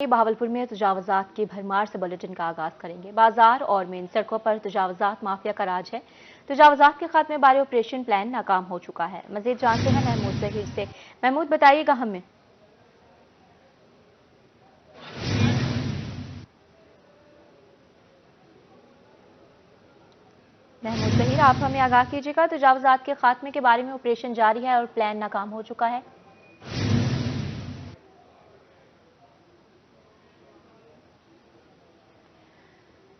बहावलपुर में तजावजात की भरमार से बुलेटिन का आगाज करेंगे। बाजार और मेन सड़कों पर तजावजात माफिया का राज है। तजावजात के खात्मे बारे ऑपरेशन प्लान नाकाम हो चुका है। मजीद जानते हैं महमूद जहीर से। महमूद, बताइएगा हमें। महमूद जहीर, आप हमें आगाह कीजिएगा। तजावजात के खात्मे के बारे में ऑपरेशन जारी है और प्लान नाकाम हो चुका है।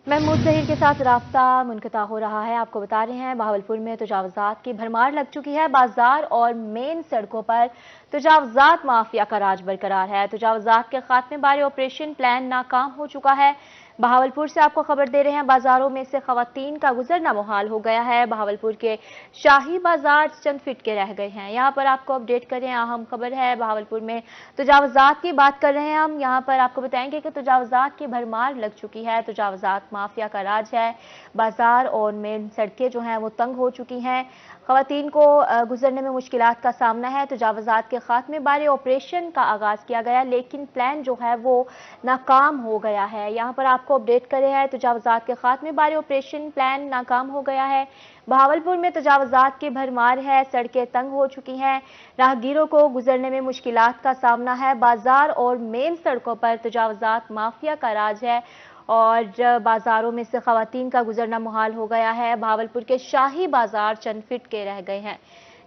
महमूद जहीर के साथ राब्ता मुनक़ता हो रहा है। आपको बता रहे हैं बहावलपुर में तजावजात की भरमार लग चुकी है। बाजार और मेन सड़कों पर तजावजात माफिया का राज बरकरार है। तजावजात के खात्मे बारे ऑपरेशन प्लान नाकाम हो चुका है। बहावलपुर से आपको खबर दे रहे हैं, बाजारों में से खवातीन का गुजरना मुहाल हो गया है। बहावलपुर के शाही बाजार चंद फीट के रह गए हैं। यहाँ पर आपको अपडेट करें, अहम खबर है बहावलपुर में तजावजात की बात कर रहे हैं हम। यहाँ पर आपको बताएंगे कि तजावजात की भरमार लग चुकी है। तजावजात माफिया का राज है। बाजार और मेन सड़कें जो हैं वो तंग हो चुकी हैं। खवातीन को गुजरने में मुश्किलात का सामना है। तजावजात के खात्मे बारे ऑपरेशन का आगाज किया गया, लेकिन प्लान जो है वो नाकाम हो गया है। यहाँ पर आपको अपडेट करे हैं, तजावजात के खात्मे बारे ऑपरेशन प्लान नाकाम हो गया है। बहावलपुर में तजावजात की भरमार है। सड़कें तंग हो चुकी हैं। राहगीरों को गुजरने में मुश्किलात का सामना है। बाजार और मेन सड़कों पर तजावजात माफिया का राज है और बाजारों में से खवातीन का गुजरना मुहाल हो गया है। बहावलपुर के शाही बाजार चंद फीट के रह गए हैं।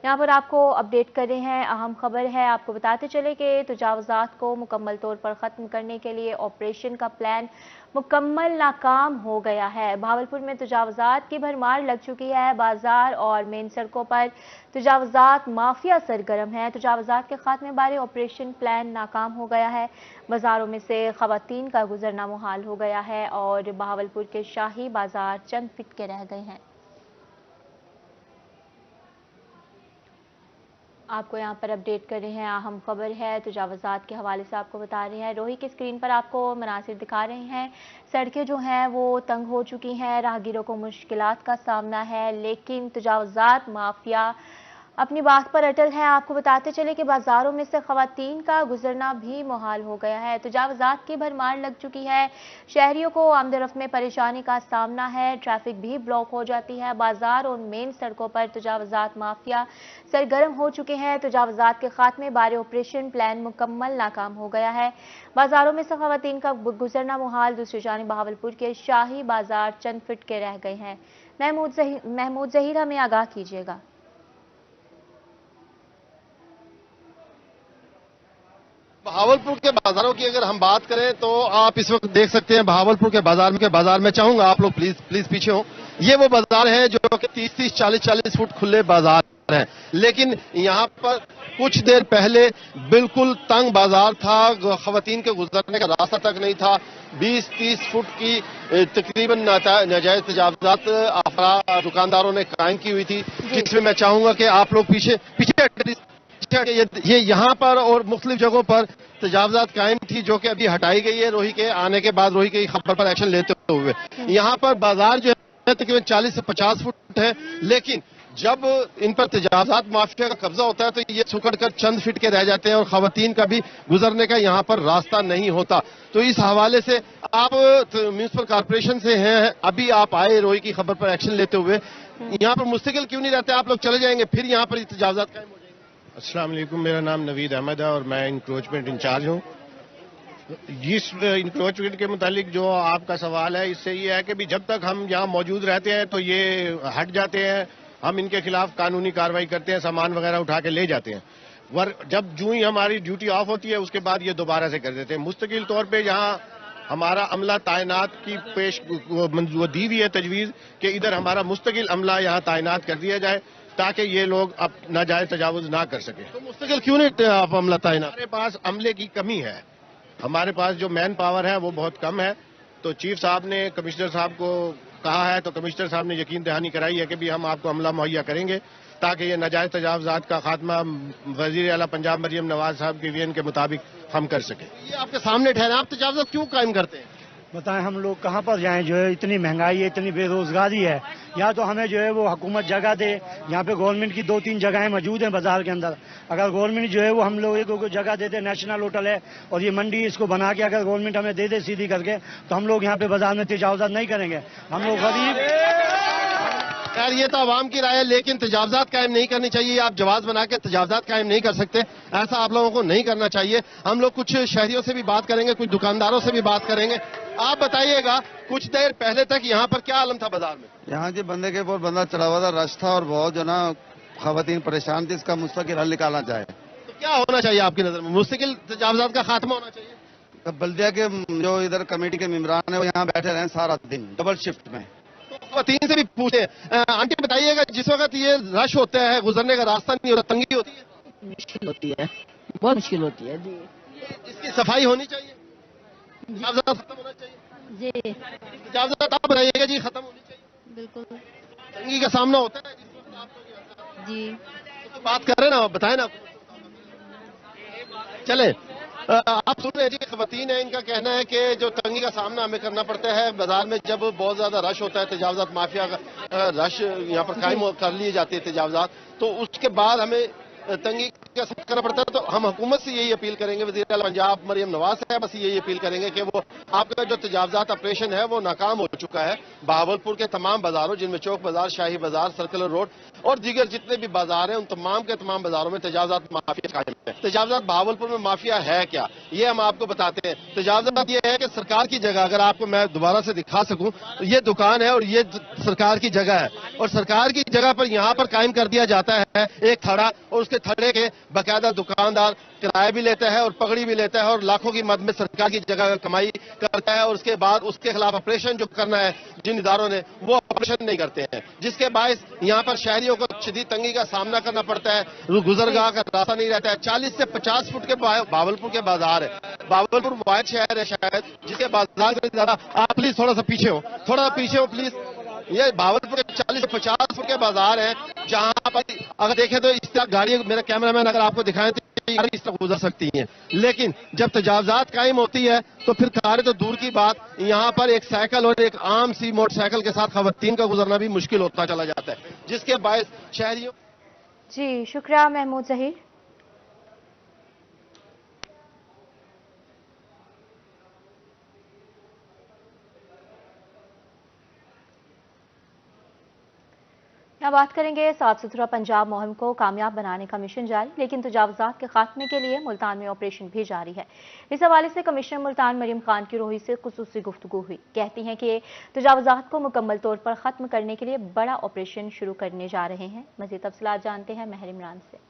यहाँ पर आपको अपडेट कर रहे हैं, अहम खबर है। आपको बताते चले कि तजावजात को मुकम्मल तौर पर ख़त्म करने के लिए ऑपरेशन का प्लान मुकम्मल नाकाम हो गया है। बहावलपुर में तजावजात की भरमार लग चुकी है। बाजार और मेन सड़कों पर तजावजात माफिया सरगर्म है। तजावजात के खात्मे बारे ऑपरेशन प्लान नाकाम हो गया है। बाजारों में से खवातीन का गुजरना मुहाल हो गया है और बहावलपुर के शाही बाजार चंद फीट के रह गए हैं। आपको यहाँ पर अपडेट कर रहे हैं, अहम खबर है तजावजात के हवाले से आपको बता रहे हैं। रोही की स्क्रीन पर आपको मनासिर दिखा रहे हैं। सड़कें जो हैं वो तंग हो चुकी हैं। राहगीरों को मुश्किलात का सामना है, लेकिन तजावजात माफिया अपनी बात पर अटल है। आपको बताते चले कि बाजारों में से खवातीन का गुजरना भी मुहाल हो गया है। तजावजात की भरमार लग चुकी है। शहरियों को आमदरफ्त में परेशानी का सामना है। ट्रैफिक भी ब्लॉक हो जाती है। बाजार और मेन सड़कों पर तजावजात माफिया सरगर्म हो चुके हैं। तजावजात के खात्मे बारे ऑपरेशन प्लान मुकम्मल नाकाम हो गया है। बाजारों में से खवातीन का गुजरना मुहाल। दूसरी जानिब बहावलपुर के शाही बाजार चंद फीट के रह गए हैं। महमूद जहीर, हमें आगाह कीजिएगा। बहावलपुर के बाजारों की अगर हम बात करें तो आप इस वक्त देख सकते हैं बहावलपुर के बाजार में चाहूंगा आप लोग प्लीज पीछे हो। ये वो बाजार है जो कि 30-30, 40-40 फुट खुले बाजार है, लेकिन यहाँ पर कुछ देर पहले बिल्कुल तंग बाजार था। खवातीन के गुजरने का रास्ता तक नहीं था। 20-30 फुट की तकरीबन नाजायज तजावजात दुकानदारों ने कायम की हुई थी, जिसमें मैं चाहूंगा कि आप लोग पीछे ये यहाँ पर और मुख्तलिफ जगहों पर तजावजात कायम थी, जो कि अभी हटाई गई है रोही के आने के बाद, रोही की खबर पर एक्शन लेते हुए। यहाँ पर बाजार जो है तकरीबन 40 से 50 फुट है, लेकिन जब इन पर तजावजात माफिया का कब्जा होता है तो ये सुकड़ कर चंद फीट के रह जाते हैं और खवातीन का भी गुजरने का यहाँ पर रास्ता नहीं होता। तो इस हवाले से आप म्यूनिसिपल कॉर्पोरेशन से हैं, अभी आप आए रोही की खबर पर एक्शन लेते हुए, यहाँ पर मुस्तकिल क्यों नहीं रहते? आप लोग चले जाएंगे फिर यहाँ पर तजावजात कायम हो जाएंगे। अस्सलाम वालेकुम, मेरा नाम नवीद अहमद है और मैं इंक्रोचमेंट इंचार्ज हूँ। इस इंक्रोचमेंट के मुतालिक जो आपका सवाल है, इससे ये है कि भी जब तक हम यहाँ मौजूद रहते हैं तो ये हट जाते हैं, हम इनके खिलाफ कानूनी कार्रवाई करते हैं, सामान वगैरह उठा के ले जाते हैं। जब जूं ही हमारी ड्यूटी ऑफ होती है उसके बाद ये दोबारा से कर देते हैं। मुस्तकिल तौर पर यहाँ हमारा अमला तैनात की दी हुई है तजवीज़ कि इधर हमारा मुस्तकिल अमला यहाँ तैनात कर दिया जाए ताकि ये लोग अब नाजायज तजावुज ना कर सके। तो मुस्तकिल क्यों नहीं आप अमला तैनात? हमारे पास अमले की कमी है, हमारे पास जो मैन पावर है वो बहुत कम है। तो चीफ साहब ने कमिश्नर साहब को कहा है, तो कमिश्नर साहब ने यकीन दहानी कराई है कि भी हम आपको अमला मुहैया करेंगे ताकि ये नाजायज तजावजात का खात्मा वजीर आला पंजाब मरियम नवाज साहब के विजन के मुताबिक हम कर सके। ये आपके सामने ठहरा, आप तजावजात क्यों कायम करते हैं? बताएं हम लोग कहाँ पर जाएं? जो है इतनी महंगाई है, इतनी बेरोजगारी है, या तो हमें जो है वो हुकूमत जगह दे। यहाँ पे गवर्नमेंट की 2-3 जगहें मौजूद हैं बाजार के अंदर। अगर गवर्नमेंट जो है वो हम लोगों को जगह दे दे, नेशनल होटल है और ये मंडी इसको बना के अगर गवर्नमेंट हमें दे दे सीधी करके, तो हम लोग यहाँ पे बाजार में तजावुज़ात नहीं करेंगे। हम लोग गरीब। यार ये तो आवाम की राय है, लेकिन तजावजात कायम नहीं करनी चाहिए। आप जवाब बना के तजावजात कायम नहीं कर सकते, ऐसा आप लोगों को नहीं करना चाहिए। हम लोग कुछ शहरियों से भी बात करेंगे, कुछ दुकानदारों से भी बात करेंगे। आप बताइएगा, कुछ देर पहले तक यहाँ पर क्या आलम था बाजार में? यहाँ जी बंदे के ऊपर बंदा चढ़ा हुआ था, रश था और बहुत जो ना खवातीन परेशान थी। इसका मुस्तकिल हल निकालना चाहे तो क्या होना चाहिए आपकी नजर में? मुस्तकिल तजावजात का खात्मा होना चाहिए। तो बल्दिया के जो इधर कमेटी के मेंबरान है वो यहाँ बैठे रहे सारा दिन डबल शिफ्ट में। खवातीन से भी पूछे। आंटी बताइएगा, जिस वक्त ये रश होता है, गुजरने का रास्ता नहीं होता, तंगी होती है? मुश्किल होती है, बहुत मुश्किल होती है जी। इसकी सफाई होनी चाहिए, तजावजात खत्म होना चाहिए जी तजावजात आप बताइएगा जी, खत्म होनी चाहिए। बिल्कुल तंगी का सामना होता है जिस वक्त आप लोग जी। तो बात कर रहे हैं ना, बताए ना। चले, आप सुन रहे हैं जी, खवातीन है, इनका कहना है कि जो तंगी का सामना हमें करना पड़ता है बाजार में, जब बहुत ज्यादा रश होता है, तजावजात माफिया का रश यहाँ पर कायम कर लिए जाते हैं तजावजात, तो उसके बाद हमें तंगी का सामना करना पड़ता है। तो हम हुकूमत से यही अपील करेंगे, वज़ीर आला पंजाब मरियम नवाज साहब से यही अपील करेंगे कि वो आपका जो तजावजात ऑपरेशन है वो नाकाम हो चुका है। बहावलपुर के तमाम बाजारों, जिनमें चौक बाजार, शाही बाजार, सर्कुलर रोड और दीगर जितने भी बाजार हैं, उन तमाम के तमाम बाजारों में तजावजात माफिया कायम है। तजावजात बहावलपुर में माफिया है क्या, ये हम आपको बताते हैं। तजावजात ये है कि सरकार की जगह, अगर आपको मैं दोबारा से दिखा सकूं, तो ये दुकान है और ये सरकार की जगह है, और सरकार की जगह पर यहाँ पर कायम कर दिया जाता है एक थड़ा, और उसके थड़े के बाकायदा दुकानदार किराया भी लेता है और पगड़ी भी लेता है और लाखों की मद में सरकार की जगह कमाई करता है, और उसके बाद उसके खिलाफ ऑपरेशन जो करना है जिन इदारों ने, वो ऑपरेशन नहीं करते हैं, जिसके बायस यहाँ पर शहरियों को शदीद तंगी का सामना करना पड़ता है। गुजरगाह का रास्ता नहीं रहता है। 40 से 50 फुट के बहावलपुर के बाजार है। बहावलपुर वाहिद शहर है शायद जिसके बाजार से ज्यादा, आप प्लीज थोड़ा सा पीछे हो, थोड़ा पीछे हो प्लीज। ये बहावलपुर के 40 से 50 फुट के बाजार है, जहां पर अगर देखें तो इस तरह गाड़ी, मेरा कैमरामैन अगर आपको दिखाएं तो गाड़ी इस तरह गुजर सकती हैं, लेकिन जब तजावजात कायम होती है तो फिर कारें तो दूर की बात, यहाँ पर एक साइकिल और एक आम सी मोटरसाइकिल के साथ खवातीन का गुजरना भी मुश्किल होता चला जाता है, जिसके बायस शहरियों। जी शुक्रिया महमूद जहीर। यहाँ बात करेंगे साफ सुथरा पंजाब मुहिम को कामयाब बनाने का मिशन जारी, लेकिन तजावजात के खात्मे के लिए मुल्तान में ऑपरेशन भी जारी है। इस हवाले से कमिश्नर मुल्तान मरियम खान की रोही से खुसूसी गुफ्तगू हुई। कहती हैं कि तजावजात को मुकम्मल तौर पर खत्म करने के लिए बड़ा ऑपरेशन शुरू करने जा रहे हैं। मज़ीद तफसीलात जानते हैं महर इमरान से।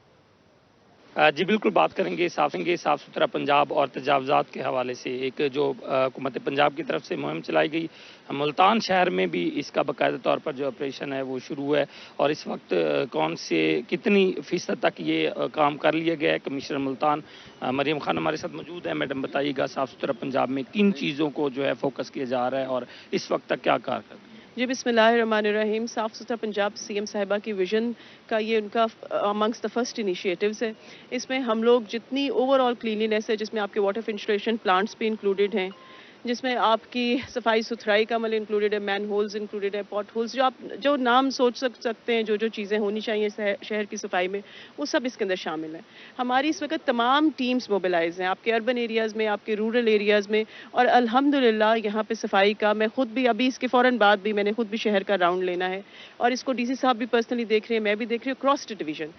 जी बिल्कुल, बात करेंगे साफ सुथरा पंजाब और तजावजात के हवाले से। एक जो हुकूमत पंजाब की तरफ से मुहिम चलाई गई, मुल्तान शहर में भी इसका बाकायदा तौर पर जो ऑपरेशन है वो शुरू है, और इस वक्त कौन से कितनी फीसद तक ये काम कर लिया गया है। कमिश्नर मुल्तान मरियम खान हमारे साथ मौजूद है। मैडम बताइएगा, साफ सुथरा पंजाब में किन चीज़ों को जो है फोकस किया जा रहा है और इस वक्त तक क्या कारकर्दगी? जी बिस्मिल्लाहिर्रहमानिर्रहीम। साफ़ सुथरा पंजाब सीएम साहिबा की विजन का ये उनका अमंग्स द फर्स्ट इनिशिएटिव्स है। इसमें हम लोग जितनी ओवरऑल क्लीनलीनेस है, जिसमें आपके वाटर फिल्ट्रेशन प्लांट्स भी इंक्लूडेड हैं, जिसमें आपकी सफाई सुथराई का अमल इंक्लूडेड है, मैन होल्स इंक्लूडेड है, पॉट होल्स, जो आप जो नाम सोच सकते हैं, जो चीज़ें होनी चाहिए शहर की सफाई में, वो सब इसके अंदर शामिल है। हमारी इस वक्त तमाम टीम्स मोबिलाइज हैं आपके अर्बन एरियाज़ में, आपके रूरल एरियाज़ में, और अल्हम्दुलिल्लाह यहाँ पे सफाई का मैं खुद भी अभी इसके फ़ौरन बाद भी मैंने खुद भी शहर का राउंड लेना है, और इसको डीसी साहब भी पर्सनली देख रहे हैं, मैं भी देख रही हूँ क्रॉस डिवीजन।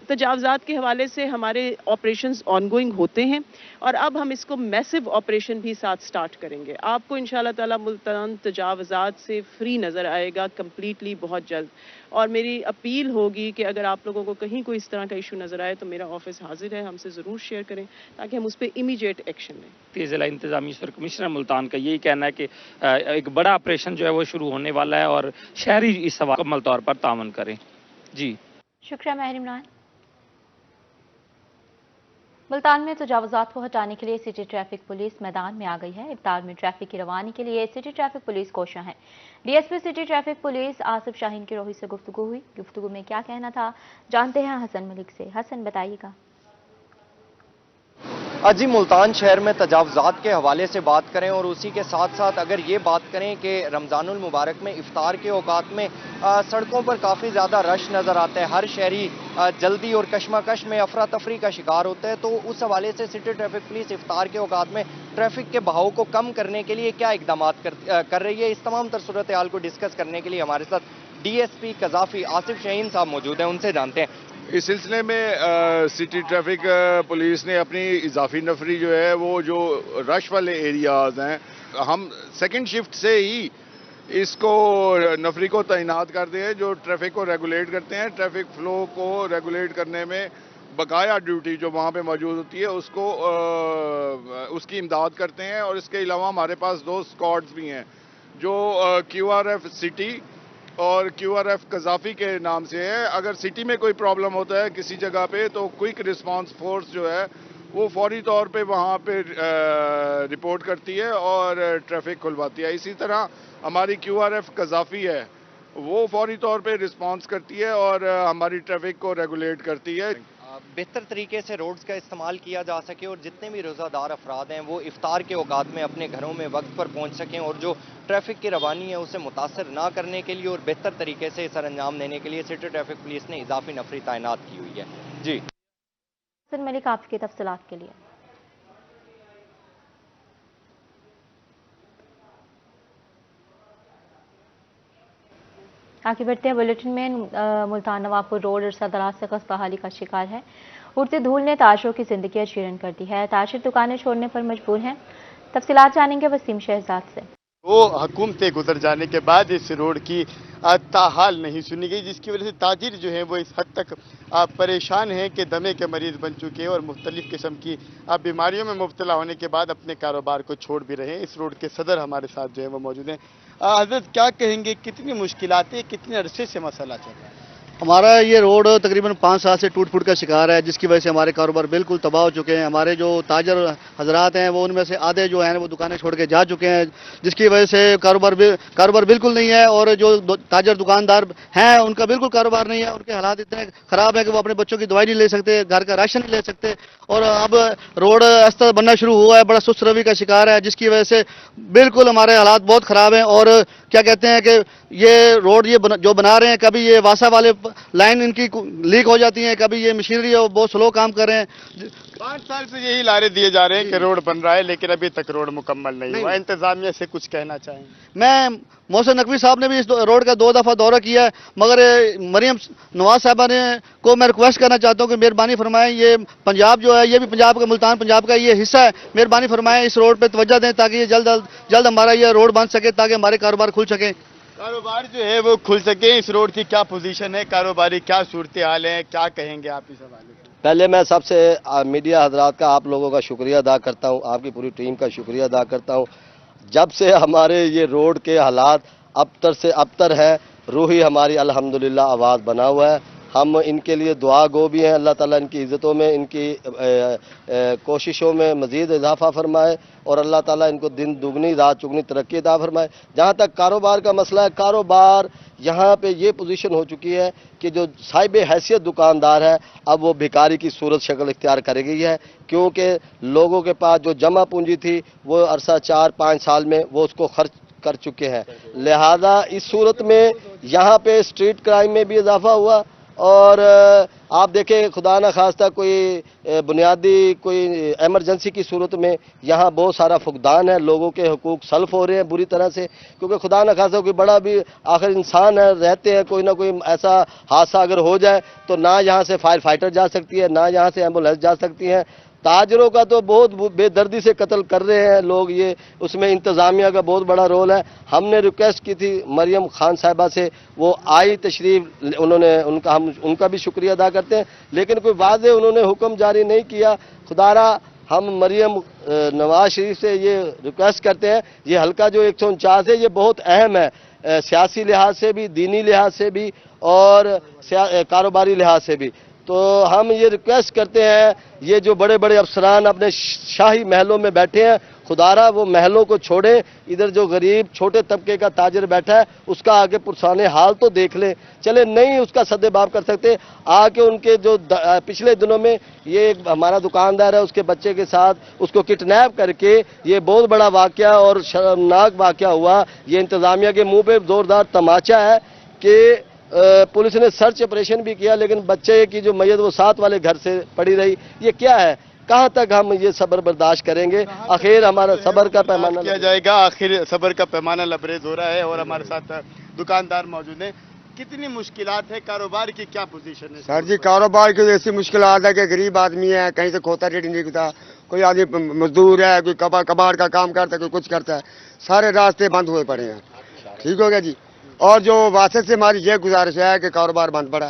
तजावजात के हवाले से हमारे ऑपरेशंस ऑनगोइंग होते हैं, और अब हम इसको मैसिव ऑपरेशन भी साथ स्टार्ट करेंगे। आपको इंशाल्लाह ताला मुल्तान तजावजात से फ्री नज़र आएगा कंप्लीटली बहुत जल्द। और मेरी अपील होगी कि अगर आप लोगों को कहीं कोई इस तरह का इशू नज़र आए तो मेरा ऑफिस हाजिर है, हमसे ज़रूर शेयर करें ताकि हम उस पर इमीडिएट एक्शन लें। ज़िला इंतजामी कमिश्नर मुल्तान का यही कहना है कि एक बड़ा ऑपरेशन जो है वो शुरू होने वाला है और शहरी इस सवाल मुकम्मल तौर पर तावन करें। जी शुक्रिया महर इमरान। मुल्तान में तजावजात को हटाने के लिए सिटी ट्रैफिक पुलिस मैदान में आ गई है। इफ्तार में ट्रैफिक की रवानी के लिए सिटी ट्रैफिक पुलिस कोशां है। DSP city traffic police Asif Shaheen की रोही से गुफ्तगू हुई। गुफ्तगू में क्या कहना था जानते हैं हसन मलिक से। हसन बताइएगा। जी, मुल्तान शहर में तजावुज़ात के हवाले से बात करें और उसी के साथ साथ अगर ये बात करें कि रमज़ानुल मुबारक में इफ्तार के औकात में सड़कों पर काफ़ी ज़्यादा रश नज़र आता है, हर शहरी जल्दी और कशमकश में अफरा तफरी का शिकार होता है। तो उस हवाले से सिटी ट्रैफिक पुलिस इफ्तार के औकात में ट्रैफिक के बहाव को कम करने के लिए क्या इकदाम कर रही है, इस तमाम तर सूरत हाल को डिस्कस करने के लिए हमारे साथ DSP कज़ाफ़ी आसिफ शाहीन साहब मौजूद हैं, उनसे जानते हैं। इस सिलसिले में सिटी ट्रैफिक पुलिस ने अपनी इजाफी नफरी जो है वो जो रश वाले एरियाज हैं, हम सेकंड शिफ्ट से ही इसको नफरी को तैनात कर दिए जो ट्रैफिक को रेगुलेट करते हैं। ट्रैफिक फ्लो को रेगुलेट करने में बकाया ड्यूटी जो वहाँ पे मौजूद होती है उसको उसकी इमदाद करते हैं। और इसके अलावा हमारे पास 2 स्क्वाड्स भी हैं जो QRF सिटी और QRF कज़ाफ़ी के नाम से है। अगर सिटी में कोई प्रॉब्लम होता है किसी जगह पे तो क्विक रिस्पांस फोर्स जो है वो फौरी तौर पे वहाँ पे रिपोर्ट करती है और ट्रैफिक खुलवाती है। इसी तरह हमारी QRF कज़ाफ़ी है वो फौरी तौर पे रिस्पांस करती है और हमारी ट्रैफिक को रेगुलेट करती है। बेहतर तरीके से रोड्स का इस्तेमाल किया जा सके और जितने भी रोज़ादार अफराद हैं वो इफ्तार के औकात में अपने घरों में वक्त पर पहुंच सकें और जो ट्रैफिक की रवानी है उसे मुतासर ना करने के लिए और बेहतर तरीके से सर अंजाम देने के लिए सिटी ट्रैफिक पुलिस ने इजाफी नफरी तैनात की हुई है। जी सर मलिक, आपके तफसीलात के लिए। आगे बढ़ते हैं बुलेटिन में। मुल्तान नवाबपुर रोड अरसा दराज से खस्ताहाली का शिकार है। उड़ती धूल ने ताजरों की जिंदगी चीरन कर दी है। ताजिर दुकानें छोड़ने पर मजबूर हैं। तफसीलात जानेंगे वसीम शहजाद से। वो हुकूमतें गुजर जाने के बाद इस रोड की ताहाल नहीं सुनी गई, जिसकी वजह से ताजिर जो हैं वो इस हद तक परेशान हैं कि दमे के मरीज बन चुके हैं और मुख्तलिफ किस्म की बीमारियों में मुब्तला होने के बाद अपने कारोबार को छोड़ भी रहे हैं। इस रोड के सदर हमारे साथ जो है वो मौजूद हैं। हजरत, क्या कहेंगे, कितनी मुश्किलातें, कितने अरसे से मसला चल रहा है? हमारा ये रोड तकरीबन 5 साल से टूट फूट का शिकार है, जिसकी वजह से हमारे कारोबार बिल्कुल तबाह हो चुके हैं। हमारे जो ताजर हजरात हैं वो उनमें से आधे जो हैं वो दुकानें छोड़ के जा चुके हैं, जिसकी वजह से कारोबार बिल्कुल नहीं है। और जो ताजर दुकानदार हैं उनका बिल्कुल कारोबार नहीं है। उनके हालात इतने ख़राब है कि वो अपने बच्चों की दवाई नहीं ले सकते, घर का राशन नहीं ले सकते। और अब रोड इस तरह बनना शुरू हुआ है, बड़ा सुस्त रवि का शिकार है, जिसकी वजह से बिल्कुल हमारे हालात बहुत ख़राब हैं। और क्या कहते हैं कि ये रोड जो बना रहे हैं, कभी ये वासा वाले लाइन इनकी लीक हो जाती है, कभी ये मशीनरी बहुत स्लो काम कर रहे हैं। 5 साल से यही लारे दिए जा रहे हैं कि रोड बन रहा है, लेकिन अभी तक रोड मुकम्मल नहीं हुआ। इंतजामिया से कुछ कहना चाहेंगे? मैं मोहसिन नकवी साहब ने भी इस रोड का 2 दफ़ा दौरा किया है, मगर मरियम नवाज साहबा ने को मैं रिक्वेस्ट करना चाहता हूँ कि मेहरबानी फरमाएं, ये पंजाब जो है ये भी पंजाब का, मुल्तान पंजाब का ये हिस्सा है, मेहरबानी फरमाएं इस रोड पर तवज्जो दें ताकि ये जल्द हमारा ये रोड बन सके, ताकि हमारे कारोबार खुल सके। कारोबार जो है वो खुल सके। इस रोड की क्या पोजीशन है, कारोबारी क्या सूरत हाल है, क्या कहेंगे आप इस हवाले से? पहले मैं सबसे मीडिया हजरात का, आप लोगों का शुक्रिया अदा करता हूं, आपकी पूरी टीम का शुक्रिया अदा करता हूं। जब से हमारे ये रोड के हालात अबतर से अबतर है, रूही हमारी अल्हम्दुलिल्लाह आवाज़ बना हुआ है। हम इनके लिए दुआ गो भी हैं, अल्लाह ताला इनकी इज़्ज़तों में, इनकी कोशिशों में मज़ीद इजाफा फरमाए और अल्लाह ताला इनको दिन दुगनी रात चुगनी तरक्की अता फरमाए। जहाँ तक कारोबार का मसला है, कारोबार यहाँ पे ये पोजीशन हो चुकी है कि जो साहिब हैसियत दुकानदार है अब वो भिखारी की सूरत शक्ल इख्तियार कर गई है, क्योंकि लोगों के पास जो जमा पूंजी थी वो अरसा 4-5 साल में वो उसको खर्च कर चुके हैं। लिहाजा इस सूरत में यहाँ पे स्ट्रीट क्राइम में भी इजाफा हुआ और आप देखें खुदा न खास्ता कोई बुनियादी कोई एमरजेंसी की सूरत में यहाँ बहुत सारा फुकदान है, लोगों के हुकूक सल्फ हो रहे हैं बुरी तरह से, क्योंकि खुदा न खास्ता कोई बड़ा भी आखिर इंसान है, रहते हैं, कोई ना कोई ऐसा हादसा अगर हो जाए तो ना यहाँ से फायर फाइटर जा सकती है, ना यहाँ से एम्बुलेंस जा सकती है। ताजरों का तो बहुत बेदर्दी से कत्ल कर रहे हैं लोग, ये उसमें इंतज़ामिया का बहुत बड़ा रोल है। हमने रिक्वेस्ट की थी मरियम खान साहिबा से, वो आई तशरीफ, हम उनका भी शुक्रिया अदा करते हैं, लेकिन कोई वाज़े उन्होंने हुक्म जारी नहीं किया। खुदारा हम मरियम नवाज शरीफ से ये रिक्वेस्ट करते हैं, ये हल्का जो 149 है ये बहुत अहम है, सियासी लिहाज से भी, दीनी लिहाज से भी और कारोबारी लिहाज से भी। तो हम ये रिक्वेस्ट करते हैं, ये जो बड़े बड़े अफसरान अपने शाही महलों में बैठे हैं, खुदारा वो महलों को छोड़े, इधर जो गरीब छोटे तबके का ताजर बैठा है उसका आगे पुरसाने हाल तो देख ले। चले नहीं उसका सद्देबाब कर सकते, आके उनके जो पिछले दिनों में ये हमारा दुकानदार है उसके बच्चे के साथ उसको किडनैप करके ये बहुत बड़ा वाकया और शर्मनाक वाकया हुआ। ये इंतजामिया के मुंह पे जोरदार तमाचा है कि पुलिस ने सर्च ऑपरेशन भी किया लेकिन बच्चे की जो मैयत वो साथ वाले घर से पड़ी रही। ये क्या है, कहां तक हम ये सब्र बर्दाश्त करेंगे? आखिर हमारा सब्र का पैमाना किया जाएगा, आखिर सब्र का पैमाना लबरेज हो रहा है। और हमारे साथ दुकानदार मौजूद हैं। कितनी मुश्किलात है, कारोबार की क्या पोजीशन है? सर जी कारोबार की ऐसी मुश्किलात है कि गरीब आदमी है, कहीं से खोता रेट नहीं निकलता, कोई आदमी मजदूर है, कोई कबाड़ का काम करता है, कोई कुछ करता है, सारे रास्ते बंद हुए पड़े हैं। ठीक हो गया जी। और जो वासे से हमारी ये गुजारिश है कि कारोबार बंद पड़ा,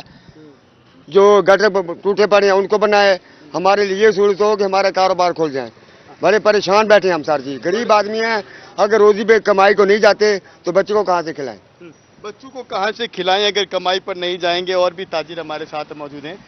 जो गटर टूटे पड़े हैं उनको बनाए, हमारे लिए सूरत हो कि हमारा कारोबार खुल जाए। बड़े परेशान बैठे हम सर जी, गरीब आदमी हैं, अगर रोजी पे कमाई को नहीं जाते तो बच्चों को कहाँ से खिलाएं? बच्चों को कहाँ से खिलाएं अगर कमाई पर नहीं जाएंगे? और भी ताजिर हमारे साथ मौजूद हैं।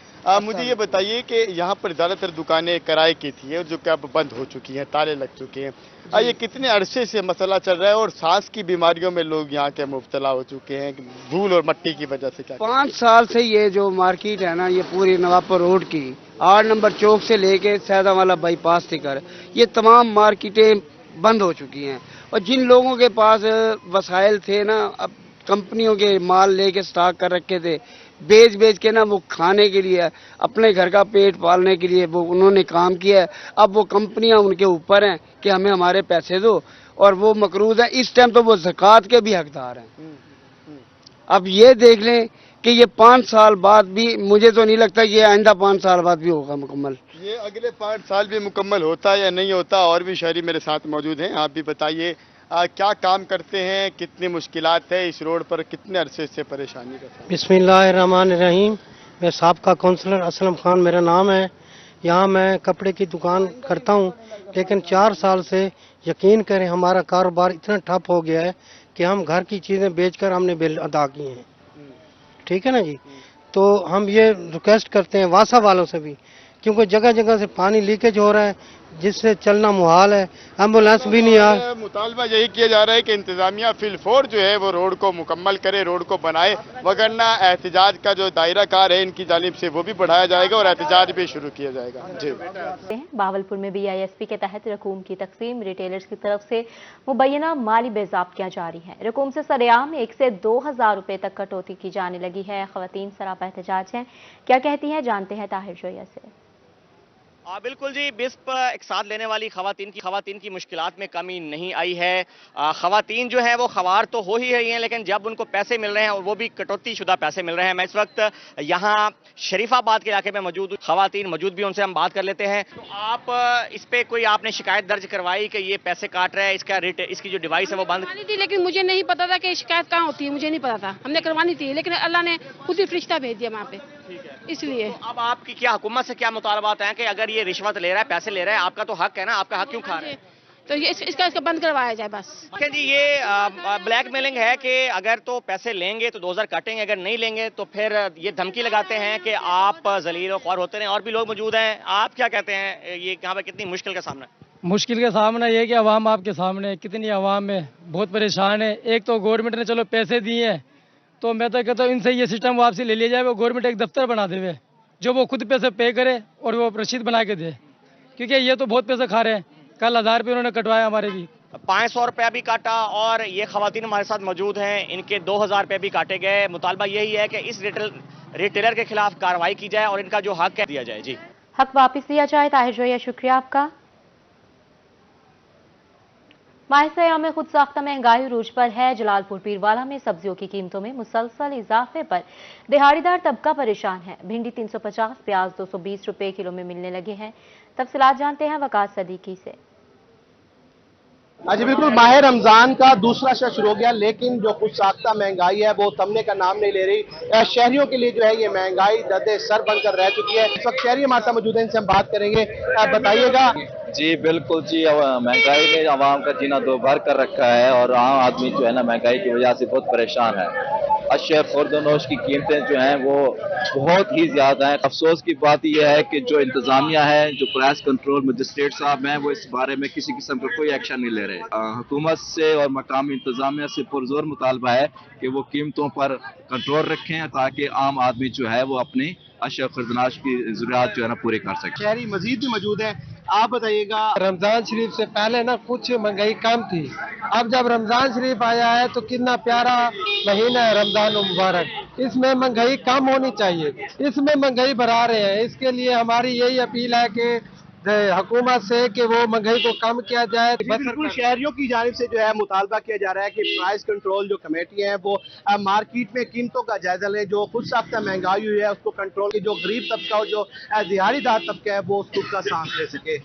मुझे ये बताइए कि यहाँ पर ज़्यादातर दुकानें किराए की थी और जो कि अब बंद हो चुकी हैं, ताले लग चुके हैं। ये कितने अरसे से मसला चल रहा है और सांस की बीमारियों में लोग यहाँ के मुब्तला हो चुके हैं धूल और मिट्टी की वजह से? क्या 5 साल से ये जो मार्केट है ना, ये पूरी नवाबपुर रोड की 8 नंबर चौक से लेके सैदावाला बाईपास तक ये तमाम मार्केटें बंद हो चुकी हैं। और जिन लोगों के पास वसाइल थे ना, अब कंपनियों के माल लेके स्टॉक कर रखे थे, बेच के ना वो खाने के लिए, अपने घर का पेट पालने के लिए वो उन्होंने काम किया है। अब वो कंपनियां उनके ऊपर हैं कि हमें हमारे पैसे दो, और वो मकरूज है। इस टाइम तो वो ज़कात के भी हकदार हैं। अब ये देख लें कि ये 5 साल बाद भी, मुझे तो नहीं लगता ये आइंदा 5 साल बाद भी होगा मुकम्मल। ये अगले 5 साल भी मुकम्मल होता है या नहीं होता? और भी शहरी मेरे साथ मौजूद हैं, आप भी बताइए क्या काम करते हैं, कितनी मुश्किलात है इस रोड पर, कितने अरसे से परेशानी का? बिस्मिल्लाहिर्रहमानिर्रहीम। मैं साबका काउंसलर असलम खान मेरा नाम है। यहाँ मैं कपड़े की दुकान करता हूँ, लेकिन 4 साल से यकीन करें हमारा कारोबार इतना ठप हो गया है कि हम घर की चीज़ें बेचकर हमने बिल अदा किए हैं। ठीक है ना जी। तो हम ये रिक्वेस्ट करते हैं वासा वालों से भी, क्योंकि जगह जगह से पानी लीकेज हो रहा है जिससे चलना मुहाल है, एम्बुलेंस भी नहीं आ। मुतालबा यही किया जा रहा है कि इंतजामिया फिलफोर जो है वो रोड को मुकम्मल करे, रोड को बनाए, वगरना एहतजाज का जो दायरा कार है इनकी जानिब से वो भी बढ़ाया जाएगा और एहतजाज भी शुरू किया जाएगा। जी। बहावलपुर में BISP के तहत रकूम की तकसीम रिटेलर्स की तरफ से मुबैना माली बेज़ाब्तियां जारी हैं। रकूम से सरेआम 1 से 2,000 रुपए तक कटौती की जाने लगी है। खवातीन सरापा एहतजाज हैं, क्या कहती हैं जानते हैं ताहिर जोया से। बिल्कुल जी, बिस्प एक साथ लेने वाली खवातीन की मुश्किलात में कमी नहीं आई है। खवातीन जो है वो खवार तो हो ही रही हैं, लेकिन जब उनको पैसे मिल रहे हैं और वो भी कटौती शुदा पैसे मिल रहे हैं। मैं इस वक्त यहाँ शरीफाबाद के इलाके में मौजूद, खवातीन मौजूद भी, उनसे हम बात कर लेते हैं। तो आप इस पे कोई आपने शिकायत दर्ज करवाई कि ये पैसे काट रहा है, इसकी जो डिवाइस है वो बंद थी, लेकिन मुझे नहीं पता था कि शिकायत कहाँ होती है, मुझे नहीं पता था। हमने करवानी थी, लेकिन अल्लाह ने खुद ही फरिश्ता भेज दिया वहाँ पे, इसलिए। तो अब आपकी क्या हुकूमत से क्या मुतालबात हैं कि अगर ये रिश्वत ले रहा है, पैसे ले रहा है, आपका तो हक है ना, आपका हक क्यों खा रहे हैं? तो ये इसका बंद करवाया जाए बस। जी, ये ब्लैकमेलिंग है कि अगर तो पैसे लेंगे तो 2,000 काटेंगे, अगर नहीं लेंगे तो फिर ये धमकी लगाते हैं कि आप जलील और ख्वार होते हैं। और भी लोग मौजूद हैं, आप क्या कहते हैं, ये यहाँ पर कितनी मुश्किल का सामना? मुश्किल का सामना ये कि अवाम आपके सामने, कितनी अवाम में बहुत परेशान है। एक तो गवर्नमेंट ने चलो पैसे दिए हैं, तो मैं तो कहता हूँ इनसे ये सिस्टम वापसी ले लिया जाए, वो गवर्नमेंट एक दफ्तर बना देवे जो वो खुद पैसे पे करे और वो रसीद बना के दे, क्योंकि ये तो बहुत पैसे खा रहे हैं। कल 1,000 रुपये उन्होंने कटवाया हमारे भी, 500 रुपया भी काटा, और ये खवातीन हमारे साथ मौजूद हैं, इनके 2,000 रुपये भी काटे गए। मुतालबा यही है कि इस रिटेलर के खिलाफ कार्रवाई की जाए और इनका जो हक है दिया जाए। जी, हक वापस दिया जाए। ताहिर जोया, शुक्रिया आपका। माह में खुद साख्ता महंगाई उरूज पर है। जलालपुर पीरवाला में सब्जियों की कीमतों में मुसलसल इजाफे पर दिहाड़ीदार तबका परेशान है। भिंडी 350, प्याज 220 रुपए किलो में मिलने लगे हैं। तफसीलात जानते हैं वकास सदीकी से। जी बिल्कुल, माह रमजान का दूसरा शहर शुरू हो गया, लेकिन जो कुछ साख्ता महंगाई है वो थमने का नाम नहीं ले रही। शहरियों के लिए जो है ये महंगाई दर्दे सर बनकर रह चुकी है। इस वक्त शहरी हमारे साथ मौजूद हैं, इनसे हम बात करेंगे। बताइएगा। जी बिल्कुल जी, महंगाई ने आवाम का जीना दोभर कर रखा है और आम आदमी जो है ना महंगाई की वजह से बहुत परेशान है। अशर खुर्दनोश की कीमतें जो हैं वो बहुत ही ज़्यादा हैं। अफसोस की बात यह है कि जो इंतज़ामिया है, जो प्राइस कंट्रोल मजिस्ट्रेट साहब हैं, वो इस बारे में किसी किस्म का कोई एक्शन नहीं ले रहे। हुकूमत से और मकामी इंतज़ामिया से पुरजोर मुतालबा है कि वो कीमतों पर कंट्रोल रखें ताकि आम आदमी जो है वो अपनी अशर खुर्दनोश की ज़रूरियात जो है ना पूरी कर सके। शहरी मजीद भी मौजूद है, आप बताइएगा। रमजान शरीफ से पहले ना कुछ महंगाई कम थी, अब जब रमजान शरीफ आया है तो कितना प्यारा महीना है रमजान मुबारक, इसमें महंगाई कम होनी चाहिए, इसमें महंगाई बढ़ा रहे हैं। इसके लिए हमारी यही अपील है कि हुकूमत से कि वो महंगाई को कम किया जाए। बिल्कुल शहरियों की जानिब से जो है मुतालबा किया जा रहा है कि प्राइस कंट्रोल जो कमेटी है वो मार्केट में कीमतों का जायजा ले, जो खुद साख्ता महंगाई हुई है उसको कंट्रोल की, जो गरीब तबका और जो दिहाड़ीदार तबका है वो उसको का सांस ले सके।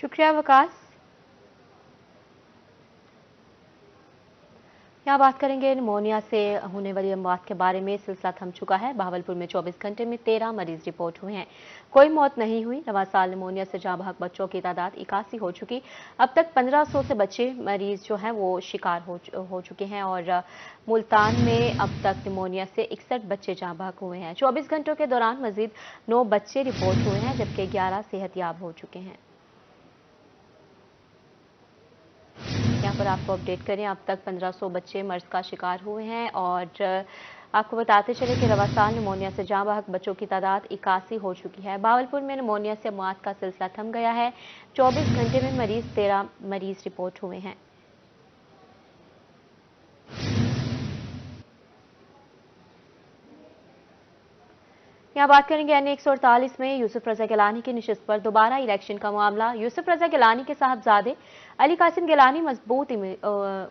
शुक्रिया वकास। यहाँ बात करेंगे निमोनिया से होने वाली अमवात के बारे में। सिलसिला थम चुका है। बहावलपुर में 24 घंटे में 13 मरीज रिपोर्ट हुए हैं, कोई मौत नहीं हुई। रवा साल निमोनिया से जाँ बहक बच्चों की तादाद 81 हो चुकी। अब तक 1500 से बच्चे मरीज जो हैं वो शिकार हो चुके हैं और मुल्तान में अब तक निमोनिया से 61 बच्चे जाँ बहक हुए हैं। 24 घंटों के दौरान मजीद 9 बच्चे रिपोर्ट हुए हैं जबकि 11 सेहतयाब हो चुके हैं। यहाँ पर आपको अपडेट करें, अब तक 1500 बच्चे मर्ज का शिकार हुए हैं और आपको बताते चले कि रवा साल निमोनिया से जाँ बहक बच्चों की तादाद 81 हो चुकी है। बहावलपुर में निमोनिया से मौत का सिलसिला थम गया है। 24 घंटे में 13 मरीज रिपोर्ट हुए हैं। यहाँ बात करेंगे NA 148 में यूसुफ रजा गिलानी की नशिस्त पर दोबारा इलेक्शन का मामला। यूसुफ रजा गिलानी के साहबजादे अली कासिम गिलानी मजबूत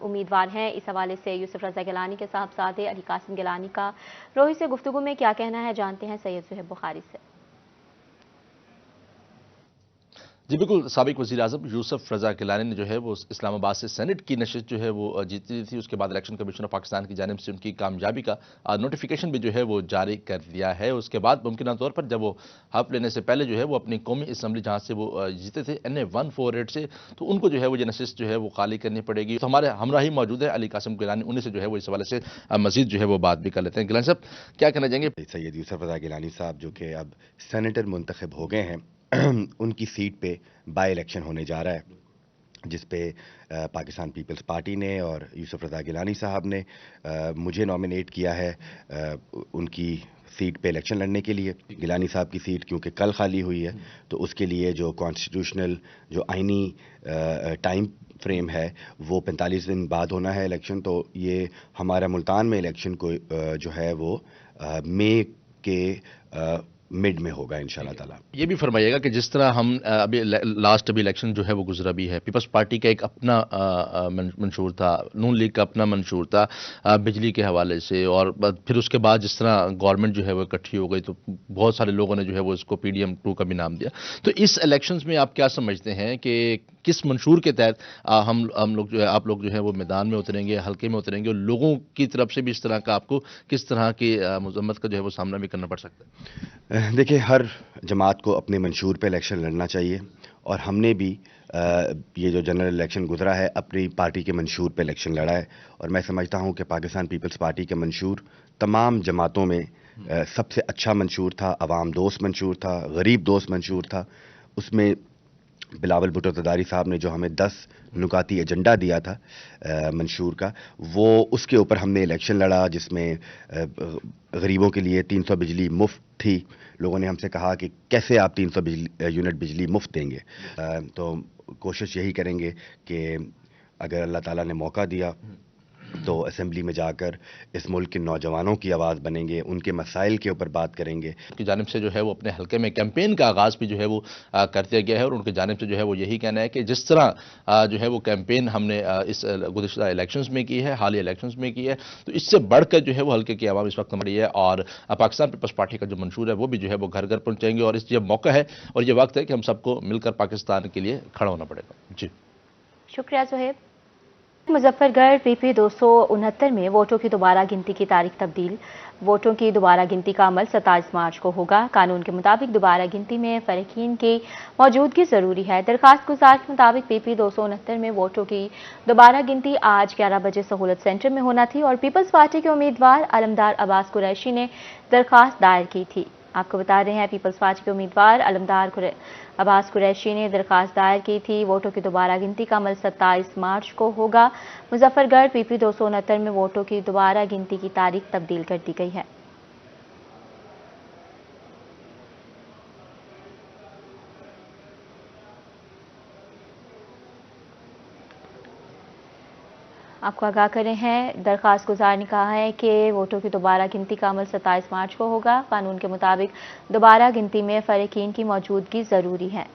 उम्मीदवार हैं। इस हवाले से यूसुफ रजा गिलानी के साहबजादे अली कासिम गिलानी का रोही से गुफ्तगू में क्या कहना है, जानते हैं सैयद सुहेब बुखारी से। जी बिल्कुल, साबिक वज़ीर आज़म यूसुफ रजा गिलानी ने जो है वो इस्लामाबाद से सेनेट की नशिस्त जो है वो जीती थी। उसके बाद इलेक्शन कमीशन ऑफ पाकिस्तान की जानिब से उनकी कामयाबी का नोटिफिकेशन भी जो है वो जारी कर दिया है। उसके बाद मुमकिन तौर पर जब वो हल्फ लेने से पहले जो है वो अपनी कौमी असम्बली जहाँ से वो जीते थे NA 148 से, तो उनको जो है वो ये नशिस्त जो है वो खाली करनी पड़ेगी। तो हमारे हमरा ही मौजूद है अली कासिम गिलानी, उन्हीं से जो है वो इस हवाले से मजीद जो है वो बात भी कर लेते हैं। गिलानी साहब क्या कहना चाहेंगे? सैयद यूसुफ रजा गिलानी साहब जो कि अब सेनेटर मुंतखब हो गए हैं, उनकी सीट पे बाई इलेक्शन होने जा रहा है, जिस पे पाकिस्तान पीपल्स पार्टी ने और यूसुफ रजा गिलानी साहब ने मुझे नॉमिनेट किया है उनकी सीट पे इलेक्शन लड़ने के लिए। गिलानी साहब की सीट क्योंकि कल खाली हुई है तो उसके लिए जो कॉन्स्टिट्यूशनल जो आइनी टाइम फ्रेम है वो 45 दिन बाद होना है इलेक्शन। तो ये हमारा मुल्तान में इलेक्शन को जो है वो मई के मिड में होगा इंशाल्लाह ताला। ये भी फरमाइएगा कि जिस तरह हम अभी लास्ट अभी इलेक्शन जो है वो गुजरा भी है, पीपल्स पार्टी का एक अपना मंशूर था, नून लीग का अपना मंशूर था बिजली के हवाले से, और फिर उसके बाद जिस तरह गवर्नमेंट जो है वो इकट्ठी हो गई तो बहुत सारे लोगों ने जो है वो इसको PDM 2 का भी नाम दिया। तो इस इलेक्शंस में आप क्या समझते हैं कि किस मंशूर के तहत हम लोग जो है आप लोग जो है वो मैदान में उतरेंगे, हल्के में उतरेंगे, और लोगों की तरफ से भी इस तरह का आपको किस तरह की मजम्मत का जो है वो सामना भी करना पड़ सकता है? देखिए, हर जमात को अपने मंशूर पे इलेक्शन लड़ना चाहिए और हमने भी ये जो जनरल इलेक्शन गुजरा है अपनी पार्टी के मंशूर पे इलेक्शन लड़ा है। और मैं समझता हूँ कि पाकिस्तान पीपल्स पार्टी का मंशूर तमाम जमातों में सबसे अच्छा मंशूर था, अवाम दोस्त मंशूर था, गरीब दोस्त मंशूर था। उसमें बिलावल भुट्टो तदारी साहब ने जो हमें 10 नुकाती एजेंडा दिया था मंशूर का, वो उसके ऊपर हमने इलेक्शन लड़ा, जिसमें गरीबों के लिए 300 बिजली मुफ्त थी। लोगों ने हमसे कहा कि कैसे आप 300 यूनिट बिजली मुफ्त देंगे। तो कोशिश यही करेंगे कि अगर अल्लाह ताला ने मौका दिया तो असेंबली में जाकर इस मुल्क के नौजवानों की आवाज़ बनेंगे, उनके मसाइल के ऊपर बात करेंगे। उनकी जानिब से जो है वो अपने हल्के में कैंपेन का आगाज़ भी जो है वो कर दिया गया है, और उनकी जानिब से जो है वो यही कहना है कि जिस तरह जो है वो कैंपेन हमने इस गुज़िश्ता इलेक्शंस में की है, हालिया इलेक्शंस में की है, तो इससे बढ़कर जो है वो हल्के की आवाम इस वक्त हमारी है। और पाकिस्तान पीपल्स पार्टी का जो मंशूर है वो भी जो है वो घर घर पहुँचाएंगे, और इस ये मौका है और ये वक्त है कि हम सबको मिलकर पाकिस्तान के लिए खड़ा होना पड़ेगा। जी शुक्रिया सुहेब। मुजफ्फरगढ़ PP 269 में वोटों की दोबारा गिनती की तारीख तब्दील। वोटों की दोबारा गिनती का अमल 27 मार्च को होगा। कानून के मुताबिक दोबारा गिनती में फरीकीन की मौजूदगी जरूरी है। दरखास्त गुजार के मुताबिक PP 269 में वोटों की दोबारा गिनती आज 11 बजे सहूलत सेंटर में होना थी और पीपल्स पार्टी के उम्मीदवार अलमदार अब्बास कुरैशी ने दरखास्त दायर की थी। आपको बता रहे हैं पीपल्स पार्टी के उम्मीदवार अलमदार अब्बास कुरैशी ने दरखास्त दायर की थी। वोटों की दोबारा गिनती का अमल 27 मार्च को होगा। मुजफ्फरगढ़ PP 269 में वोटों की दोबारा गिनती की तारीख तब्दील कर दी गई है। आपको आगाह करें हैं, दरखास्त गुजार ने कहा है कि वोटों की दोबारा गिनती का अमल 27 मार्च को होगा। कानून के मुताबिक दोबारा गिनती में फरीकीन की मौजूदगी जरूरी है।